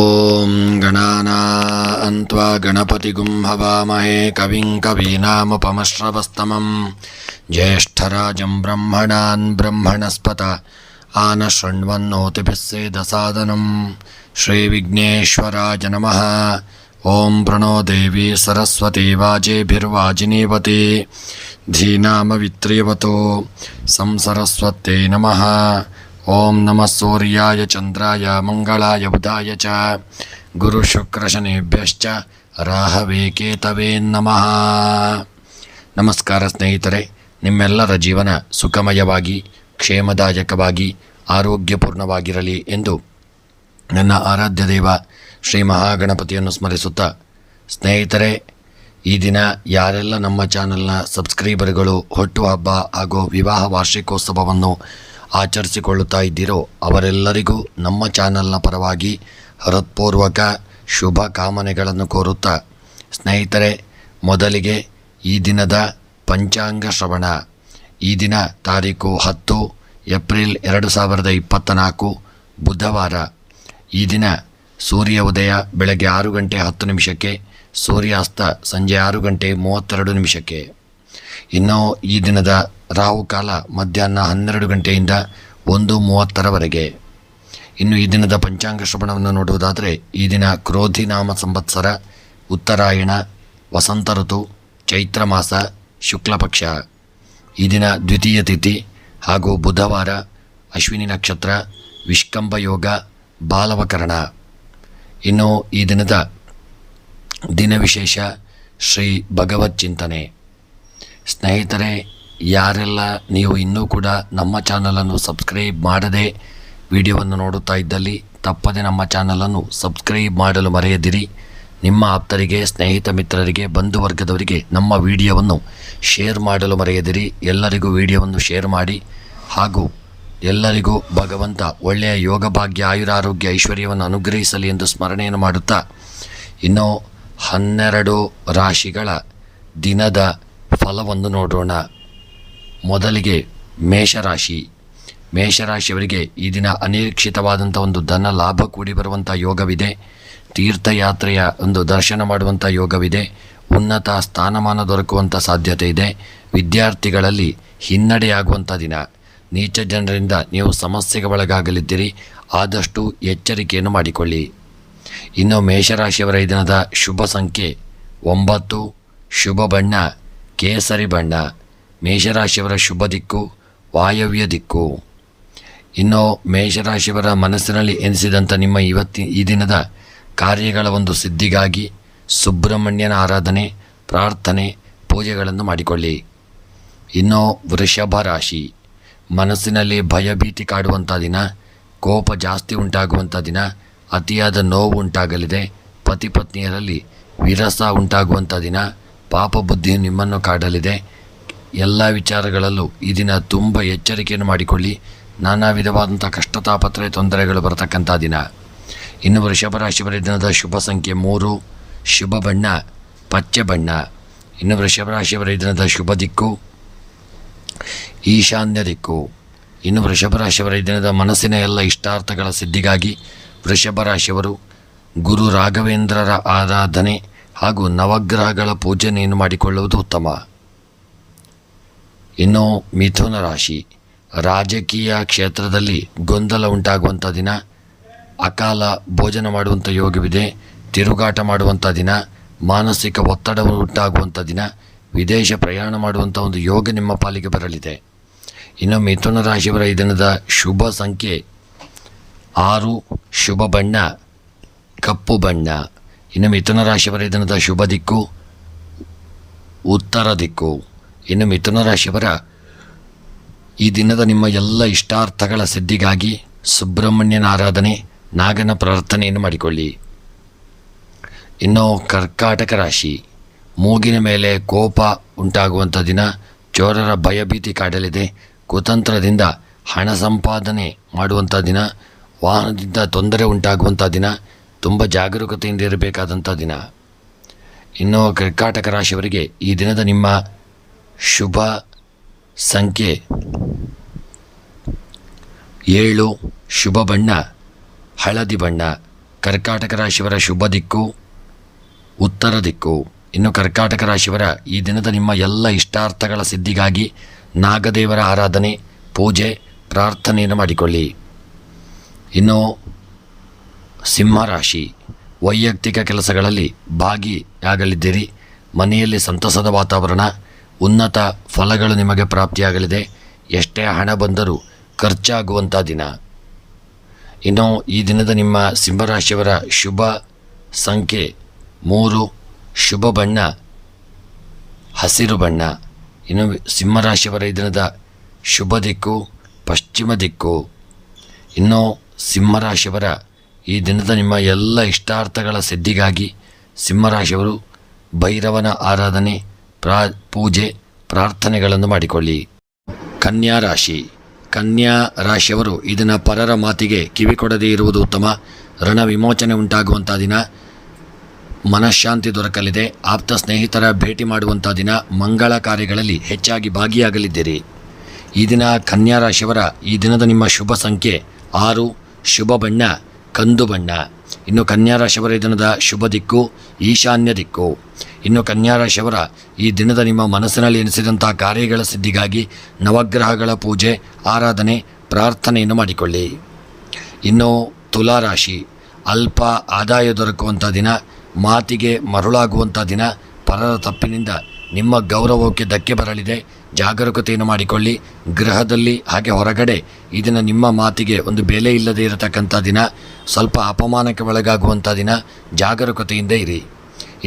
ಓಂ ಗಣಾನಾನ್ತ್ವಾ ಗಣಪತಿಗುಂ ಹವಾಮಹೇ ಕವಿಂ ಕವೀನಾಮುಪಮಶ್ರವಸ್ತಮಂ ಜ್ಯೇಷ್ಠರಾಜಂ ಬ್ರಹ್ಮಣಾನ್ ಬ್ರಹ್ಮಣಸ್ಪತ ಆನಶೃಣ್ವನ್ನೋತಿಭಿः ಸೇದಸಾದನಂ ಶ್ರೀವಿಘ್ನೇಶ್ವರಾಯ ನಮಃ. ಓಂ ಪ್ರಣೋ ದೇವಿ ಸರಸ್ವತಿ ವಾಜೇಭಿರ್ವಾಜಿನೀವತಿ ಧೀನಾಮವಿತ್ರ್ಯವತೋ ಸಂಸರಸ್ವತ್ಯೈ ನಮಃ. ಓಂ ನಮಃ ಸೂರ್ಯಾಯ ಚಂದ್ರಾಯ ಮಂಗಳಾಯ ಬುಧಾಯ ಚ ಗುರುಶುಕ್ರಶನೇಭ್ಯಶ್ಚ ರಾಹವೇ ಕೇತವೇ ನಮಃ. ನಮಸ್ಕಾರ ಸ್ನೇಹಿತರೆ, ನಿಮ್ಮೆಲ್ಲರ ಜೀವನ ಸುಖಮಯವಾಗಿ ಕ್ಷೇಮದಾಯಕವಾಗಿ ಆರೋಗ್ಯಪೂರ್ಣವಾಗಿರಲಿ ಎಂದು ನನ್ನ ಆರಾಧ್ಯ ದೇವ ಶ್ರೀ ಮಹಾಗಣಪತಿಯನ್ನು ಸ್ಮರಿಸುತ್ತಾ, ಸ್ನೇಹಿತರೆ, ಈ ದಿನ ಯಾರೆಲ್ಲ ನಮ್ಮ ಚಾನಲ್ನ ಸಬ್ಸ್ಕ್ರೈಬರ್ಗಳು ಹುಟ್ಟುಹಬ್ಬ ಹಾಗೂ ವಿವಾಹ ವಾರ್ಷಿಕೋತ್ಸವವನ್ನು ಆಚರಿಸಿಕೊಳ್ಳುತ್ತಾ ಇದ್ದೀರೋ ಅವರೆಲ್ಲರಿಗೂ ನಮ್ಮ ಚಾನಲ್ನ ಪರವಾಗಿ ಹೃತ್ಪೂರ್ವಕ ಶುಭ ಕಾಮನೆಗಳನ್ನು ಕೋರುತ್ತಾ, ಸ್ನೇಹಿತರೆ, ಮೊದಲಿಗೆ ಈ ದಿನದ ಪಂಚಾಂಗ ಶ್ರವಣ. ಈ ದಿನ ತಾರೀಕು 10 ಏಪ್ರಿಲ್ 2024 ಬುಧವಾರ. ಈ ದಿನ ಸೂರ್ಯ ಉದಯ ಬೆಳಗ್ಗೆ 6 ಗಂಟೆ 10 ನಿಮಿಷಕ್ಕೆ, ಸೂರ್ಯಾಸ್ತ ಸಂಜೆ 6 ಗಂಟೆ 32 ನಿಮಿಷಕ್ಕೆ. ಇನ್ನು ಈ ದಿನದ ರಾಹುಕಾಲ ಮಧ್ಯಾಹ್ನ 12 ಗಂಟೆಯಿಂದ 1:30ರವರೆಗೆ. ಇನ್ನು ಈ ದಿನದ ಪಂಚಾಂಗ ಶ್ರವಣವನ್ನು ನೋಡುವುದಾದರೆ, ಈ ದಿನ ಕ್ರೋಧಿನಾಮ ಸಂವತ್ಸರ, ಉತ್ತರಾಯಣ, ವಸಂತ ಋತು, ಚೈತ್ರ ಮಾಸ, ಶುಕ್ಲಪಕ್ಷ. ಈ ದಿನ ದ್ವಿತೀಯ ತಿಥಿ ಹಾಗೂ ಬುಧವಾರ, ಅಶ್ವಿನಿ ನಕ್ಷತ್ರ, ವಿಷ್ಕಂಭ ಯೋಗ, ಬಾಲವಕರಣ. ಇನ್ನು ಈ ದಿನದ ದಿನ ವಿಶೇಷ ಶ್ರೀ ಭಗವತ್ ಚಿಂತನೆ. ಸ್ನೇಹಿತರೆ, ಯಾರೆಲ್ಲ ನೀವು ಇನ್ನೂ ಕೂಡ ನಮ್ಮ ಚಾನಲನ್ನು ಸಬ್ಸ್ಕ್ರೈಬ್ ಮಾಡದೆ ವಿಡಿಯೋವನ್ನು ನೋಡುತ್ತಾ ಇದ್ದಲ್ಲಿ ತಪ್ಪದೆ ನಮ್ಮ ಚಾನಲನ್ನು ಸಬ್ಸ್ಕ್ರೈಬ್ ಮಾಡಲು ಮರೆಯದಿರಿ. ನಿಮ್ಮ ಆಪ್ತರಿಗೆ, ಸ್ನೇಹಿತ ಮಿತ್ರರಿಗೆ, ಬಂಧು ವರ್ಗದವರಿಗೆ ನಮ್ಮ ವಿಡಿಯೋವನ್ನು ಶೇರ್ ಮಾಡಲು ಮರೆಯದಿರಿ. ಎಲ್ಲರಿಗೂ ವಿಡಿಯೋವನ್ನು ಶೇರ್ ಮಾಡಿ ಹಾಗೂ ಎಲ್ಲರಿಗೂ ಭಗವಂತ ಒಳ್ಳೆಯ ಯೋಗ ಭಾಗ್ಯ ಆಯುರಾರೋಗ್ಯ ಐಶ್ವರ್ಯವನ್ನು ಅನುಗ್ರಹಿಸಲಿ ಎಂದು ಸ್ಮರಣೆಯನ್ನು ಮಾಡುತ್ತಾ, ಇನ್ನು 12 ರಾಶಿಗಳ ದಿನದ ಫಲವನ್ನು ನೋಡೋಣ. ಮೊದಲಿಗೆ ಮೇಷರಾಶಿ. ಮೇಷರಾಶಿಯವರಿಗೆ ಈ ದಿನ ಅನಿರೀಕ್ಷಿತವಾದಂಥ ಒಂದು ಧನ ಲಾಭ ಕೂಡಿ ಬರುವಂಥ ಯೋಗವಿದೆ. ತೀರ್ಥಯಾತ್ರೆಯ ಒಂದು ದರ್ಶನ ಮಾಡುವಂಥ ಯೋಗವಿದೆ. ಉನ್ನತ ಸ್ಥಾನಮಾನ ದೊರಕುವಂಥ ಸಾಧ್ಯತೆ ಇದೆ. ವಿದ್ಯಾರ್ಥಿಗಳಲ್ಲಿ ಹಿನ್ನಡೆಯಾಗುವಂಥ ದಿನ. ನೀಚ ಜನರಿಂದ ನೀವು ಸಮಸ್ಯೆಗೆ ಒಳಗಾಗಲಿದ್ದೀರಿ, ಆದಷ್ಟು ಎಚ್ಚರಿಕೆಯನ್ನು ಮಾಡಿಕೊಳ್ಳಿ. ಇನ್ನು ಮೇಷರಾಶಿಯವರ ಈ ದಿನದ ಶುಭ ಸಂಖ್ಯೆ 9, ಶುಭ ಬಣ್ಣ ಕೇಸರಿ ಬಣ್ಣ. ಮೇಷರಾಶಿಯವರ ಶುಭ ದಿಕ್ಕು ವಾಯವ್ಯ ದಿಕ್ಕು. ಇನ್ನು ಮೇಷರಾಶಿಯವರ ಮನಸ್ಸಿನಲ್ಲಿ ಎನಿಸಿದಂಥ ನಿಮ್ಮ ಈ ದಿನದ ಕಾರ್ಯಗಳ ಒಂದು ಸಿದ್ಧಿಗಾಗಿ ಸುಬ್ರಹ್ಮಣ್ಯನ ಆರಾಧನೆ, ಪ್ರಾರ್ಥನೆ, ಪೂಜೆಗಳನ್ನು ಮಾಡಿಕೊಳ್ಳಿ. ಇನ್ನು ವೃಷಭ ರಾಶಿ. ಮನಸ್ಸಿನಲ್ಲಿ ಭಯಭೀತಿ ಕಾಡುವಂಥ ದಿನ, ಕೋಪ ಜಾಸ್ತಿ ಉಂಟಾಗುವಂಥ ದಿನ, ಅತಿಯಾದ ನೋವು ಉಂಟಾಗಲಿದೆ. ಪತಿ ಪತ್ನಿಯರಲ್ಲಿ ವಿರಸ ಉಂಟಾಗುವಂಥ ದಿನ, ಪಾಪ ಬುದ್ಧಿ ನಿಮ್ಮನ್ನು ಕಾಡಲಿದೆ. ಎಲ್ಲ ವಿಚಾರಗಳಲ್ಲೂ ಈ ದಿನ ತುಂಬ ಎಚ್ಚರಿಕೆಯನ್ನು ಮಾಡಿಕೊಳ್ಳಿ. ನಾನಾ ವಿಧವಾದಂಥ ಕಷ್ಟ ತಾಪತ್ರೆ ತೊಂದರೆಗಳು ಬರತಕ್ಕಂಥ ದಿನ. ಇನ್ನು ವೃಷಭ ರಾಶಿಯವರ ದಿನದ ಶುಭ ಸಂಖ್ಯೆ 3, ಶುಭ ಬಣ್ಣ ಪಚ್ಚೆ ಬಣ್ಣ. ಇನ್ನು ವೃಷಭ ರಾಶಿಯವರ ದಿನದ ಶುಭ ದಿಕ್ಕು ಈಶಾನ್ಯ ದಿಕ್ಕು. ಇನ್ನು ವೃಷಭ ರಾಶಿಯವರ ದಿನದ ಮನಸ್ಸಿನ ಎಲ್ಲ ಇಷ್ಟಾರ್ಥಗಳ ಸಿದ್ಧಿಗಾಗಿ ವೃಷಭ ರಾಶಿಯವರು ಗುರು ರಾಘವೇಂದ್ರರ ಆರಾಧನೆ ಹಾಗೂ ನವಗ್ರಹಗಳ ಪೂಜನೆಯನ್ನು ಮಾಡಿಕೊಳ್ಳುವುದು ಉತ್ತಮ. ಇನ್ನು ಮಿಥುನ ರಾಶಿ. ರಾಜಕೀಯ ಕ್ಷೇತ್ರದಲ್ಲಿ ಗೊಂದಲ ಉಂಟಾಗುವಂಥ ದಿನ, ಅಕಾಲ ಭೋಜನ ಮಾಡುವಂಥ ಯೋಗವಿದೆ. ತಿರುಗಾಟ ಮಾಡುವಂಥ ದಿನ, ಮಾನಸಿಕ ಒತ್ತಡ ಉಂಟಾಗುವಂಥ ದಿನ, ವಿದೇಶ ಪ್ರಯಾಣ ಮಾಡುವಂಥ ಒಂದು ಯೋಗ ನಿಮ್ಮ ಪಾಲಿಗೆ ಬರಲಿದೆ. ಇನ್ನು ಮಿಥುನ ರಾಶಿಯವರ ಈ ದಿನದ ಶುಭ ಸಂಖ್ಯೆ 6, ಶುಭ ಬಣ್ಣ ಕಪ್ಪು ಬಣ್ಣ. ಇನ್ನು ಮಿಥುನ ರಾಶಿಯವರ ದಿನದ ಶುಭ ದಿಕ್ಕು ಉತ್ತರ ದಿಕ್ಕು. ಇನ್ನು ಮಿಥುನ ರಾಶಿಯವರ ಈ ದಿನದ ನಿಮ್ಮ ಎಲ್ಲ ಇಷ್ಟಾರ್ಥಗಳ ಸಿದ್ಧಿಗಾಗಿ ಸುಬ್ರಹ್ಮಣ್ಯನ ಆರಾಧನೆ, ನಾಗನ ಪ್ರಾರ್ಥನೆಯನ್ನು ಮಾಡಿಕೊಳ್ಳಿ. ಇನ್ನು ಕರ್ಕಾಟಕ ರಾಶಿ. ಮೂಗಿನ ಮೇಲೆ ಕೋಪ ಉಂಟಾಗುವಂಥ ದಿನ, ಚೋರರ ಭಯಭೀತಿ ಕಾಡಲಿದೆ. ಕುತಂತ್ರದಿಂದ ಹಣ ಸಂಪಾದನೆ ಮಾಡುವಂಥ ದಿನ, ವಾಹನದಿಂದ ತೊಂದರೆ ಉಂಟಾಗುವಂಥ ದಿನ, ತುಂಬ ಜಾಗರೂಕತೆಯಿಂದ ಇರಬೇಕಾದಂಥ ದಿನ. ಇನ್ನು ಕರ್ಕಾಟಕ ರಾಶಿಯವರಿಗೆ ಈ ದಿನದ ನಿಮ್ಮ ಶುಭ ಸಂಖ್ಯೆ 7, ಶುಭ ಬಣ್ಣ ಹಳದಿ ಬಣ್ಣ. ಕರ್ಕಾಟಕ ರಾಶಿಯವರ ಶುಭ ದಿಕ್ಕು ಉತ್ತರ ದಿಕ್ಕು. ಇನ್ನು ಕರ್ಕಾಟಕ ರಾಶಿಯವರ ಈ ದಿನದ ನಿಮ್ಮ ಎಲ್ಲ ಇಷ್ಟಾರ್ಥಗಳ ಸಿದ್ಧಿಗಾಗಿ ನಾಗದೇವರ ಆರಾಧನೆ, ಪೂಜೆ, ಪ್ರಾರ್ಥನೆಯನ್ನು ಮಾಡಿಕೊಳ್ಳಿ. ಇನ್ನು ಸಿಂಹರಾಶಿ, ವೈಯಕ್ತಿಕ ಕೆಲಸಗಳಲ್ಲಿ ಭಾಗಿಯಾಗಲಿದ್ದೀರಿ. ಮನೆಯಲ್ಲಿ ಸಂತಸದ ವಾತಾವರಣ, ಉನ್ನತ ಫಲಗಳು ನಿಮಗೆ ಪ್ರಾಪ್ತಿಯಾಗಲಿದೆ. ಎಷ್ಟೇ ಹಣ ಬಂದರೂ ಖರ್ಚಾಗುವಂಥ ದಿನ. ಇನ್ನು ಈ ದಿನದ ನಿಮ್ಮ ಸಿಂಹರಾಶಿಯವರ ಶುಭ ಸಂಖ್ಯೆ 3, ಶುಭ ಬಣ್ಣ ಹಸಿರು ಬಣ್ಣ. ಇನ್ನು ಸಿಂಹರಾಶಿಯವರ ಈ ದಿನದ ಶುಭ ದಿಕ್ಕು ಪಶ್ಚಿಮ ದಿಕ್ಕು. ಇನ್ನು ಸಿಂಹರಾಶಿಯವರ ಈ ದಿನದ ನಿಮ್ಮ ಎಲ್ಲ ಇಷ್ಟಾರ್ಥಗಳ ಸಿದ್ಧಿಗಾಗಿ ಸಿಂಹರಾಶಿಯವರು ಭೈರವನ ಆರಾಧನೆ, ಪೂಜೆ, ಪ್ರಾರ್ಥನೆಗಳನ್ನು ಮಾಡಿಕೊಳ್ಳಿ. ಕನ್ಯಾ ರಾಶಿ, ಕನ್ಯಾ ರಾಶಿಯವರು ಇದನ್ನು ಪರರ ಮಾತಿಗೆ ಕಿವಿ ಕೊಡದೇ ಇರುವುದು ಉತ್ತಮ. ಋಣ ವಿಮೋಚನೆ ಉಂಟಾಗುವಂಥ ದಿನ, ಮನಃಶಾಂತಿ ದೊರಕಲಿದೆ. ಆಪ್ತ ಸ್ನೇಹಿತರ ಭೇಟಿ ಮಾಡುವಂಥ ದಿನ, ಮಂಗಳ ಕಾರ್ಯಗಳಲ್ಲಿ ಹೆಚ್ಚಾಗಿ ಭಾಗಿಯಾಗಲಿದ್ದೀರಿ. ಈ ದಿನ ಕನ್ಯಾ ರಾಶಿಯವರ ಈ ದಿನದ ನಿಮ್ಮ ಶುಭ ಸಂಖ್ಯೆ 6, ಶುಭ ಬಣ್ಣ ಕಂದು ಬಣ್ಣ. ಇನ್ನು ಕನ್ಯಾ ರಾಶಿಯವರ ಈ ದಿನದ ಶುಭ ದಿಕ್ಕು ಈಶಾನ್ಯ ದಿಕ್ಕು. ಇನ್ನು ಕನ್ಯಾ ರಾಶಿಯವರ ಈ ದಿನದ ನಿಮ್ಮ ಮನಸ್ಸಿನಲ್ಲಿ ಎನಿಸಿದಂಥ ಕಾರ್ಯಗಳ ಸಿದ್ಧಿಗಾಗಿ ನವಗ್ರಹಗಳ ಪೂಜೆ, ಆರಾಧನೆ, ಪ್ರಾರ್ಥನೆಯನ್ನು ಮಾಡಿಕೊಳ್ಳಿ. ಇನ್ನು ತುಲಾರಾಶಿ, ಅಲ್ಪ ಆದಾಯ ದೊರಕುವಂಥ ದಿನ, ಮಾತಿಗೆ ಮರುಳಾಗುವಂಥ ದಿನ, ಪರರ ತಪ್ಪಿನಿಂದ ನಿಮ್ಮ ಗೌರವಕ್ಕೆ ಧಕ್ಕೆ ಬರಲಿದೆ. ಜಾಗರೂಕತೆಯನ್ನು ಮಾಡಿಕೊಳ್ಳಿ. ಗೃಹದಲ್ಲಿ ಹಾಗೆ ಹೊರಗಡೆ ಈ ದಿನ ನಿಮ್ಮ ಮಾತಿಗೆ ಒಂದು ಬೆಲೆ ಇಲ್ಲದೇ ಇರತಕ್ಕಂಥ ದಿನ, ಸ್ವಲ್ಪ ಅಪಮಾನಕ್ಕೆ ಒಳಗಾಗುವಂಥ ದಿನ. ಜಾಗರೂಕತೆಯಿಂದ ಇರಿ.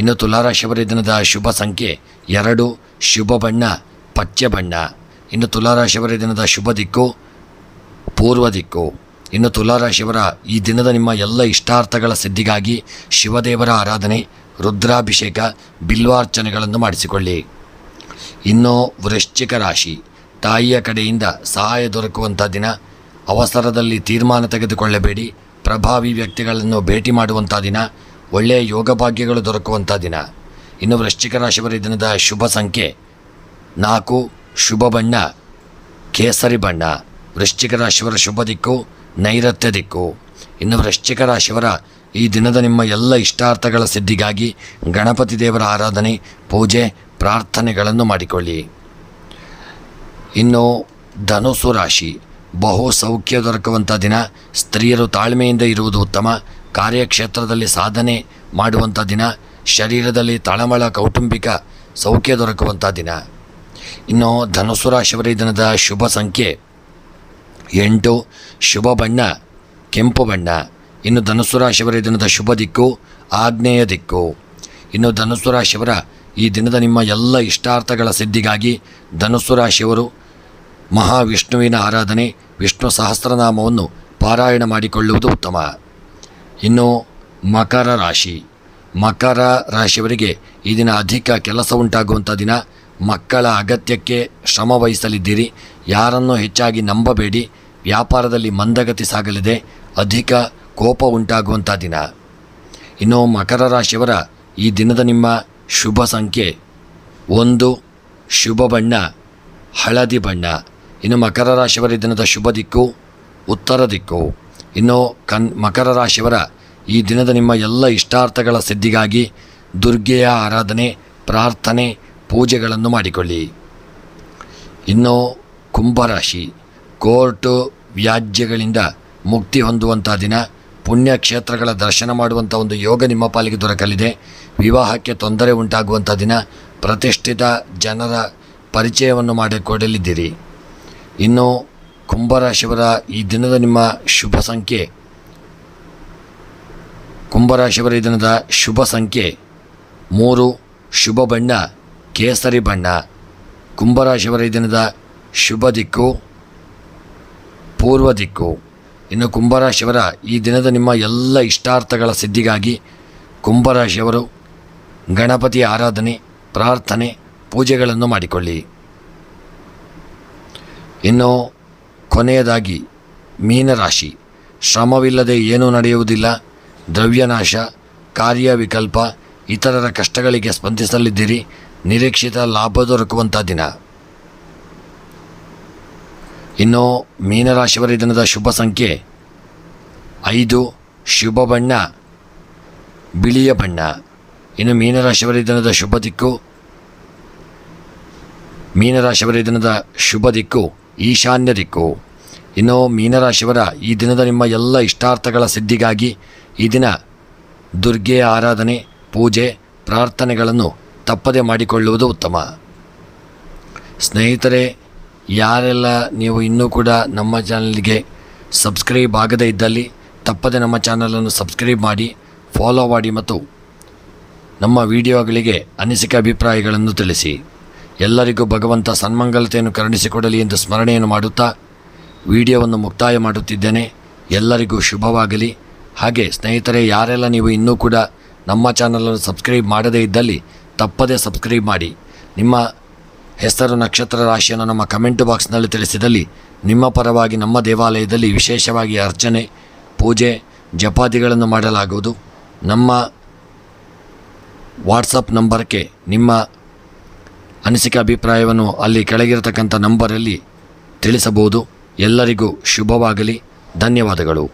ಇನ್ನು ತುಲಾರಾಶಿಯವರ ದಿನದ ಶುಭ ಸಂಖ್ಯೆ 2, ಶುಭ ಬಣ್ಣ ಪಚ್ಚೆ ಬಣ್ಣ. ಇನ್ನು ತುಲಾರಾಶಿಯವರ ದಿನದ ಶುಭ ದಿಕ್ಕು ಪೂರ್ವ ದಿಕ್ಕು. ಇನ್ನು ತುಲಾರಾಶಿಯವರ ಈ ದಿನದ ನಿಮ್ಮ ಎಲ್ಲ ಇಷ್ಟಾರ್ಥಗಳ ಸಿದ್ಧಿಗಾಗಿ ಶಿವದೇವರ ಆರಾಧನೆ, ರುದ್ರಾಭಿಷೇಕ, ಬಿಲ್ವಾರ್ಚನೆಗಳನ್ನು ಮಾಡಿಸಿಕೊಳ್ಳಿ. ಇನ್ನು ವೃಶ್ಚಿಕ ರಾಶಿ, ತಾಯಿಯ ಕಡೆಯಿಂದ ಸಹಾಯ ದೊರಕುವಂಥ ದಿನ, ಅವಸರದಲ್ಲಿ ತೀರ್ಮಾನ ತೆಗೆದುಕೊಳ್ಳಬೇಡಿ. ಪ್ರಭಾವಿ ವ್ಯಕ್ತಿಗಳನ್ನು ಭೇಟಿ ಮಾಡುವಂಥ ದಿನ, ಒಳ್ಳೆಯ ಯೋಗ ಭಾಗ್ಯಗಳು ದೊರಕುವಂಥ ದಿನ. ಇನ್ನು ವೃಶ್ಚಿಕ ರಾಶಿಯವರ ದಿನದ ಶುಭ ಸಂಖ್ಯೆ 4, ಶುಭ ಬಣ್ಣ ಕೇಸರಿ ಬಣ್ಣ. ವೃಶ್ಚಿಕ ರಾಶಿಯವರ ಶುಭ ದಿಕ್ಕು ನೈಋತ್ಯ ದಿಕ್ಕು. ಇನ್ನು ವೃಶ್ಚಿಕ ರಾಶಿಯವರ ಈ ದಿನದ ನಿಮ್ಮ ಎಲ್ಲ ಇಷ್ಟಾರ್ಥಗಳ ಸಿದ್ಧಿಗಾಗಿ ಗಣಪತಿ ದೇವರ ಆರಾಧನೆ, ಪೂಜೆ, ಪ್ರಾರ್ಥನೆಗಳನ್ನು ಮಾಡಿಕೊಳ್ಳಿ. ಇನ್ನು ಧನುಸು ರಾಶಿ, ಬಹು ಸೌಖ್ಯ ದೊರಕುವಂಥ ದಿನ, ಸ್ತ್ರೀಯರು ತಾಳ್ಮೆಯಿಂದ ಇರುವುದು ಉತ್ತಮ. ಕಾರ್ಯಕ್ಷೇತ್ರದಲ್ಲಿ ಸಾಧನೆ ಮಾಡುವಂಥ ದಿನ, ಶರೀರದಲ್ಲಿ ತಳಮಳ ಕೌಟುಂಬಿಕ ಸೌಖ್ಯ ದೊರಕುವಂಥ ದಿನ. ಇನ್ನು ಧನುಸು ರಾಶಿಯವರ ದಿನದ ಶುಭ ಸಂಖ್ಯೆ 8, ಶುಭ ಬಣ್ಣ ಕೆಂಪು ಬಣ್ಣ. ಇನ್ನು ಧನುಸು ರಾಶಿಯವರ ದಿನದ ಶುಭ ದಿಕ್ಕು ಆಗ್ನೇಯ ದಿಕ್ಕು. ಇನ್ನು ಧನುಸು ರಾಶಿಯವರ ಈ ದಿನದ ನಿಮ್ಮ ಎಲ್ಲ ಇಷ್ಟಾರ್ಥಗಳ ಸಿದ್ಧಿಗಾಗಿ ಧನುಸು ರಾಶಿಯವರು ಮಹಾವಿಷ್ಣುವಿನ ಆರಾಧನೆ, ವಿಷ್ಣು ಸಹಸ್ರನಾಮವನ್ನು ಪಾರಾಯಣ ಮಾಡಿಕೊಳ್ಳುವುದು ಉತ್ತಮ. ಇನ್ನು ಮಕರ ರಾಶಿ, ಮಕರ ರಾಶಿಯವರಿಗೆ ಈ ದಿನ ಅಧಿಕ ಕೆಲಸ ಉಂಟಾಗುವಂಥ ದಿನ, ಮಕ್ಕಳ ಅಗತ್ಯಕ್ಕೆ ಶ್ರಮ ವಹಿಸಲಿದ್ದೀರಿ. ಯಾರನ್ನು ಹೆಚ್ಚಾಗಿ ನಂಬಬೇಡಿ. ವ್ಯಾಪಾರದಲ್ಲಿ ಮಂದಗತಿ ಸಾಗಲಿದೆ. ಅಧಿಕ ಕೋಪ ಉಂಟಾಗುವಂಥ ದಿನ. ಇನ್ನು ಮಕರ ರಾಶಿಯವರ ಈ ದಿನದ ನಿಮ್ಮ ಶುಭ ಸಂಖ್ಯೆ 1, ಶುಭ ಬಣ್ಣ ಹಳದಿ ಬಣ್ಣ. ಇನ್ನು ಮಕರ ರಾಶಿಯವರ ದಿನದ ಶುಭ ದಿಕ್ಕು ಉತ್ತರ ದಿಕ್ಕು. ಇನ್ನು ಮಕರ ರಾಶಿಯವರ ಈ ದಿನದ ನಿಮ್ಮ ಎಲ್ಲ ಇಷ್ಟಾರ್ಥಗಳ ಸಿದ್ಧಿಗಾಗಿ ದುರ್ಗೆಯ ಆರಾಧನೆ, ಪ್ರಾರ್ಥನೆ, ಪೂಜೆಗಳನ್ನು ಮಾಡಿಕೊಳ್ಳಿ. ಇನ್ನು ಕುಂಭರಾಶಿ, ಕೋರ್ಟು ವ್ಯಾಜ್ಯಗಳಿಂದ ಮುಕ್ತಿ ಹೊಂದುವಂಥ ದಿನ, ಪುಣ್ಯಕ್ಷೇತ್ರಗಳ ದರ್ಶನ ಮಾಡುವಂಥ ಒಂದು ಯೋಗ ನಿಮ್ಮ ಪಾಲಿಗೆ ದೊರಕಲಿದೆ. ವಿವಾಹಕ್ಕೆ ತೊಂದರೆ ಉಂಟಾಗುವಂಥ ದಿನ, ಪ್ರತಿಷ್ಠಿತ ಜನರ ಪರಿಚಯವನ್ನು ಮಾಡಿಕೊಡಲಿದ್ದೀರಿ. ಇನ್ನು ಕುಂಭರಾಶಿಯವರ ಈ ದಿನದ ನಿಮ್ಮ ಶುಭ ಸಂಖ್ಯೆ ಕುಂಭರಾಶಿಯವರ ಈ ದಿನದ ಶುಭ ಸಂಖ್ಯೆ 3, ಶುಭ ಬಣ್ಣ ಕೇಸರಿ ಬಣ್ಣ. ಕುಂಭರಾಶಿಯವರ ಈ ದಿನದ ಶುಭ ದಿಕ್ಕು ಪೂರ್ವ ದಿಕ್ಕು. ಇನ್ನು ಕುಂಭರಾಶಿಯವರ ಈ ದಿನದ ನಿಮ್ಮ ಎಲ್ಲ ಇಷ್ಟಾರ್ಥಗಳ ಸಿದ್ಧಿಗಾಗಿ ಕುಂಭರಾಶಿಯವರು ಗಣಪತಿ ಆರಾಧನೆ, ಪ್ರಾರ್ಥನೆ, ಪೂಜೆಗಳನ್ನು ಮಾಡಿಕೊಳ್ಳಿ. ಇನ್ನು ಕೊನೆಯದಾಗಿ ಮೀನರಾಶಿ, ಶ್ರಮವಿಲ್ಲದೆ ಏನೂ ನಡೆಯುವುದಿಲ್ಲ. ದ್ರವ್ಯನಾಶ, ಕಾರ್ಯವಿಕಲ್ಪ, ಇತರರ ಕಷ್ಟಗಳಿಗೆ ಸ್ಪಂದಿಸಲಿದ್ದೀರಿ. ನಿರೀಕ್ಷಿತ ಲಾಭ ದೊರಕುವಂಥ ದಿನ. ಇನ್ನು ಮೀನರಾಶಿಯವರ ದಿನದ ಶುಭ ಸಂಖ್ಯೆ 5, ಶುಭ ಬಣ್ಣ ಬಿಳಿಯ ಬಣ್ಣ. ಇನ್ನು ಮೀನರಾಶಿಯವರ ದಿನದ ಶುಭ ದಿಕ್ಕು ಈಶಾನ್ಯ ದಿಕ್ಕು. ಇನ್ನು ಮೀನರಾಶಿಯವರ ಈ ದಿನದ ನಿಮ್ಮ ಎಲ್ಲ ಇಷ್ಟಾರ್ಥಗಳ ಸಿದ್ಧಿಗಾಗಿ ಈ ದಿನ ದುರ್ಗೆಯ ಆರಾಧನೆ, ಪೂಜೆ, ಪ್ರಾರ್ಥನೆಗಳನ್ನು ತಪ್ಪದೆ ಮಾಡಿಕೊಳ್ಳುವುದು ಉತ್ತಮ. ಸ್ನೇಹಿತರೆ, ಯಾರೆಲ್ಲ ನೀವು ಇನ್ನೂ ಕೂಡ ನಮ್ಮ ಚಾನಲ್ಗೆ ಸಬ್ಸ್ಕ್ರೈಬ್ ಆಗದೇ ಇದ್ದಲ್ಲಿ ತಪ್ಪದೆ ನಮ್ಮ ಚಾನಲನ್ನು ಸಬ್ಸ್ಕ್ರೈಬ್ ಮಾಡಿ, ಫಾಲೋ ಮಾಡಿ ಮತ್ತು ನಮ್ಮ ವಿಡಿಯೋಗಳಿಗೆ ಅನಿಸಿಕೆ ಅಭಿಪ್ರಾಯಗಳನ್ನು ತಿಳಿಸಿ. ಎಲ್ಲರಿಗೂ ಭಗವಂತ ಸನ್ಮಂಗಲತೆಯನ್ನು ಕರುಣಿಸಿಕೊಡಲಿ ಎಂದು ಸ್ಮರಣೆಯನ್ನು ಮಾಡುತ್ತಾ ವಿಡಿಯೋವನ್ನು ಮುಕ್ತಾಯ ಮಾಡುತ್ತಿದ್ದೇನೆ. ಎಲ್ಲರಿಗೂ ಶುಭವಾಗಲಿ. ಹಾಗೆ ಸ್ನೇಹಿತರೆ, ಯಾರೆಲ್ಲ ನೀವು ಇನ್ನೂ ಕೂಡ ನಮ್ಮ ಚಾನಲನ್ನು ಸಬ್ಸ್ಕ್ರೈಬ್ ಮಾಡದೇ ಇದ್ದಲ್ಲಿ ತಪ್ಪದೇ ಸಬ್ಸ್ಕ್ರೈಬ್ ಮಾಡಿ. ನಿಮ್ಮ ಹೆಸರು, ನಕ್ಷತ್ರ, ರಾಶಿಯನ್ನು ನಮ್ಮ ಕಮೆಂಟ್ ಬಾಕ್ಸ್ನಲ್ಲಿ ತಿಳಿಸಿದಲ್ಲಿ ನಿಮ್ಮ ಪರವಾಗಿ ನಮ್ಮ ದೇವಾಲಯದಲ್ಲಿ ವಿಶೇಷವಾಗಿ ಅರ್ಚನೆ, ಪೂಜೆ, ಜಪಾದಿಗಳನ್ನು ಮಾಡಲಾಗುವುದು. ನಮ್ಮ ವಾಟ್ಸಪ್ ನಂಬರ್ಗೆ ನಿಮ್ಮ ಅನಿಸಿಕೆ ಅಭಿಪ್ರಾಯವನ್ನು ಅಲ್ಲಿ ಕೆಳಗಿರತಕ್ಕಂಥ ನಂಬರಲ್ಲಿ ತಿಳಿಸಬಹುದು. ಎಲ್ಲರಿಗೂ ಶುಭವಾಗಲಿ. ಧನ್ಯವಾದಗಳು.